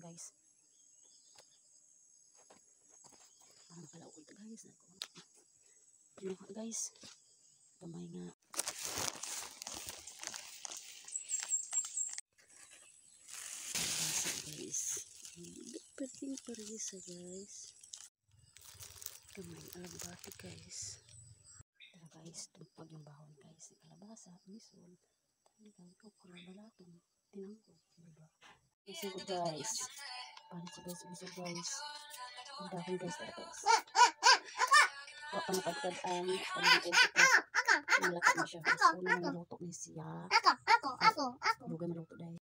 guys. Parang palaukod guys. Yun nga guys. Gamay nga. Basa guys. Pwedeng parisa guys. Gamay alabati guys. Tara guys. Tumpag yung bahon guys. Kalabasa. Misol. Talagang okra balatong. Tinangkog. Diba? Misol guys. Palit sa guys. Misol guys. Ang dahon guys. Tara guys. Wala pa napagkad ang pamilin ito. Malakad na siya. Guys. Una na maluto ni siya. Ako. Lugay maluto dahil.